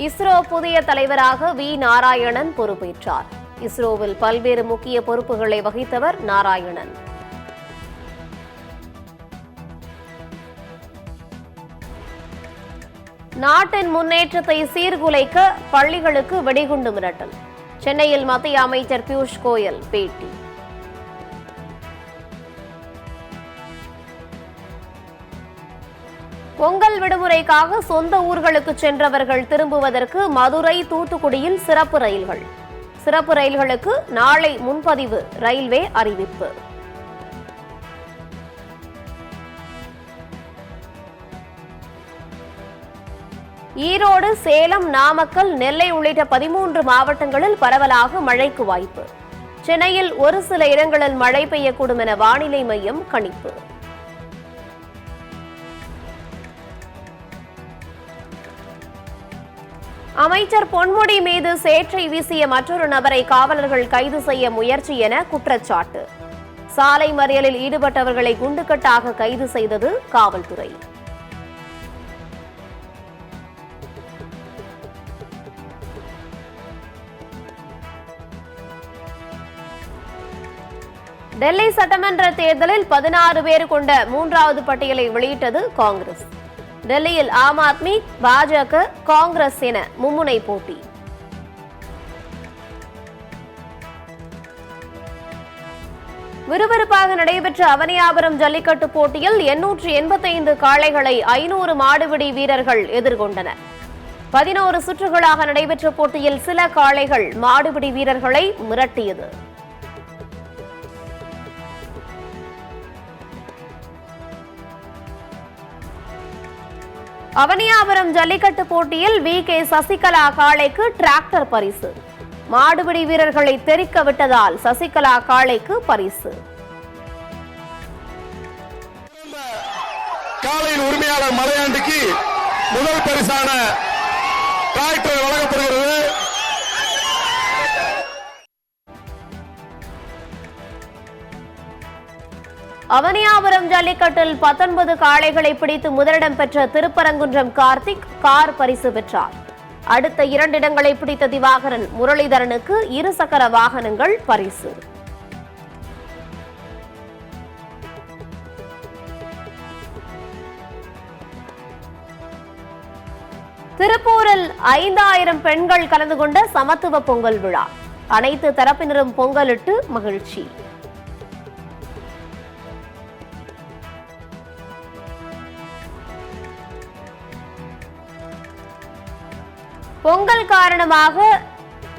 இஸ்ரோ புதிய தலைவராக வி நாராயணன் பொறுப்பேற்றார். இஸ்ரோவில் பல்வேறு முக்கிய பொறுப்புகளை வகித்தவர் நாராயணன். நாட்டின் முன்னேற்றத்தை சீர்குலைக்க பள்ளிகளுக்கு வெடிகுண்டு மிரட்டல். சென்னையில் மத்திய அமைச்சர் பியூஷ் கோயல் பேட்டி. பொங்கல் விடுமுறைக்காக சொந்த ஊர்களுக்கு சென்றவர்கள் திரும்புவதற்கு மதுரை, தூத்துக்குடியில் சிறப்பு ரயில்கள். சிறப்பு ரயில்களுக்கு நாளை முன்பதிவு, ரயில்வே அறிவிப்பு. ஈரோடு, சேலம், நாமக்கல், நெல்லை உள்ளிட்ட 13 மாவட்டங்களில் பரவலாக மழைக்கு வாய்ப்பு. சென்னையில் ஒரு சில இடங்களில் மழை பெய்யக்கூடும் என வானிலை மையம் கணிப்பு. அமைச்சர் பொன்முடி மீது சேற்றை வீசிய மற்றொரு நபரை காவலர்கள் கைது செய்ய முயற்சி என குற்றச்சாட்டு. சாலை மறியலில் ஈடுபட்டவர்களை குண்டுக்கட்டாக கைது செய்தது காவல்துறை. டெல்லி சட்டமன்ற தேர்தலில் 16 பேர் கொண்ட 3வது பட்டியலை வெளியிட்டது காங்கிரஸ். டெல்லியில் ஆம் ஆத்மி, பாஜக, காங்கிரஸ் என மும்முனை போட்டி. விறுவிறுப்பாக நடைபெற்ற அவனியாபுரம் ஜல்லிக்கட்டு போட்டியில் 885 காளைகளை 500 மாடுபிடி வீரர்கள் எதிர்கொண்டனர். 11 சுற்றுகளாக நடைபெற்ற போட்டியில் சில காளைகள் மாடுபிடி வீரர்களை மிரட்டியது. அவனியாபுரம் ஜல்லிக்கட்டு போட்டியில் வி.கே. சசிகலா காளைக்கு டிராக்டர் பரிசு. மாடுபிடி வீரர்களை தெறிக்க விட்டதால் சசிகலா காளைக்கு பரிசு. காளையின் உரிமையாளர் மலையாண்டிக்கு முதல் பரிசான டிராக்டர் வழங்கப்படுகிறது. அவனியாபுரம் ஜல்லிக்கட்டில் 19 காளைகளை பிடித்து முதலிடம் பெற்ற திருப்பரங்குன்றம் கார்த்திக் கார் பரிசு பெற்றார். அடுத்த 2 இடங்களை பிடித்த திவாகரன், முரளிதரனுக்கு 2 சக்கர வாகனங்கள் பரிசு. திருப்பூரில் 5000 பெண்கள் கலந்து கொண்ட சமத்துவ பொங்கல் விழா. அனைத்து தரப்பினரும் பொங்கலிட்டு மகிழ்ச்சி. பொங்கல் காரணமாக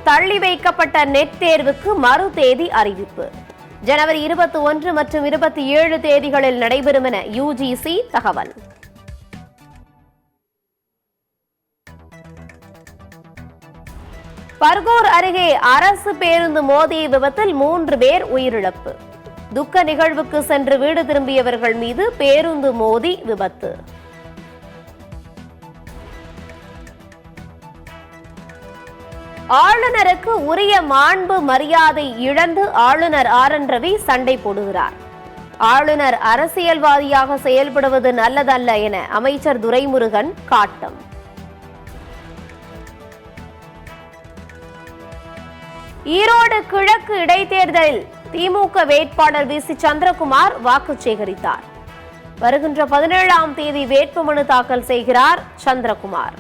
தள்ளி வைக்கப்பட்ட நெட் தேர்வுக்கு மறு தேதி அறிவிப்பு. ஜனவரி 21 மற்றும் 27 தேதிகளில் நடைபெறும் என யுஜிசி தகவல். பர்கூர் அருகே அரசு பேருந்து மோதிய விபத்தில் 3 பேர் உயிரிழப்பு. துக்க நிகழ்வுக்கு சென்று வீடு திரும்பியவர்கள் மீது பேருந்து மோதி விபத்து. ஆளுநருக்கு உரிய மாண்பு மரியாதை இழந்து ஆளுநர் ஆர்.என். ரவி சண்டை போடுகிறார். ஆளுநர் அரசியல்வாதியாக செயல்படுவது நல்லதல்ல என அமைச்சர் துரைமுருகன் காட்டம். ஈரோடு கிழக்கு இடைத்தேர்தலில் திமுக வேட்பாளர் வி.சி. சந்திரகுமார் வாக்கு சேகரித்தார். வருகின்ற 17ஆம் தேதி வேட்புமனு தாக்கல் செய்கிறார் சந்திரகுமார்.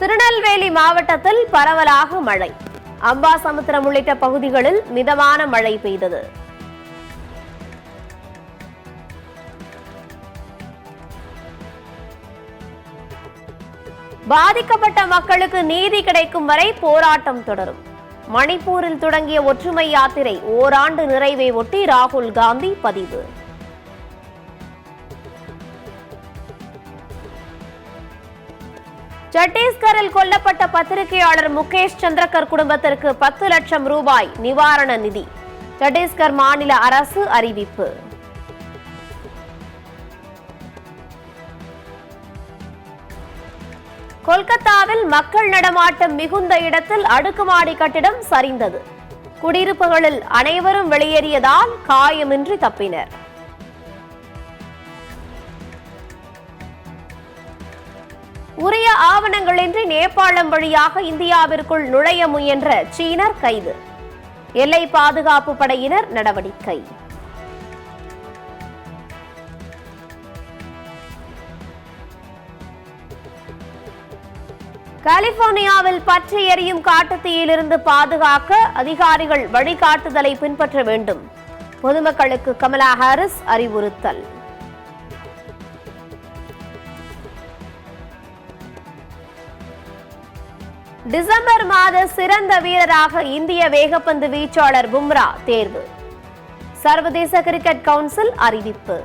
திருநெல்வேலி மாவட்டத்தில் பரவலாக மழை. அம்பாசமுத்திரம் உள்ளிட்ட பகுதிகளில் மிதமான மழை பெய்தது. பாதிக்கப்பட்ட மக்களுக்கு நீதி கிடைக்கும் வரை போராட்டம் தொடரும். மணிப்பூரில் தொடங்கிய ஒற்றுமை யாத்திரை ஓராண்டு நிறைவை ஒட்டி ராகுல் காந்தி பதிவு. சத்தீஸ்கரில் கொல்லப்பட்ட பத்திரிகையாளர் முகேஷ் சந்திரகர் குடும்பத்திற்கு 10 லட்சம் ரூபாய் நிவாரண நிதி. சத்தீஸ்கர் மாநில அரசு அறிவிப்பு. கொல்கத்தாவில் மக்கள் நடமாட்டம் மிகுந்த இடத்தில் அடுக்குமாடி கட்டிடம் சரிந்தது. குடியிருப்புகளில் அனைவரும் வெளியேறியதால் காயமின்றி தப்பினர். உரிய ஆவணங்களின்றி நேபாளம் வழியாக இந்தியாவிற்குள் நுழைய முயன்ற சீனர் கைது. எல்லை பாதுகாப்பு படையினர் நடவடிக்கை. கலிபோர்னியாவில் பற்றி எரியும் காட்டுத்தீயிலிருந்து பாதுகாக்க அதிகாரிகள் வழிகாட்டுதலை பின்பற்ற வேண்டும். பொதுமக்களுக்கு கமலா ஹாரிஸ் அறிவுறுத்தல். டிசம்பர் மாத சிறந்த வீரராக இந்திய வேகப்பந்து வீச்சாளர் பும்ரா தேர்வு. சர்வதேச கிரிக்கெட் கவுன்சில் அறிவிப்பு.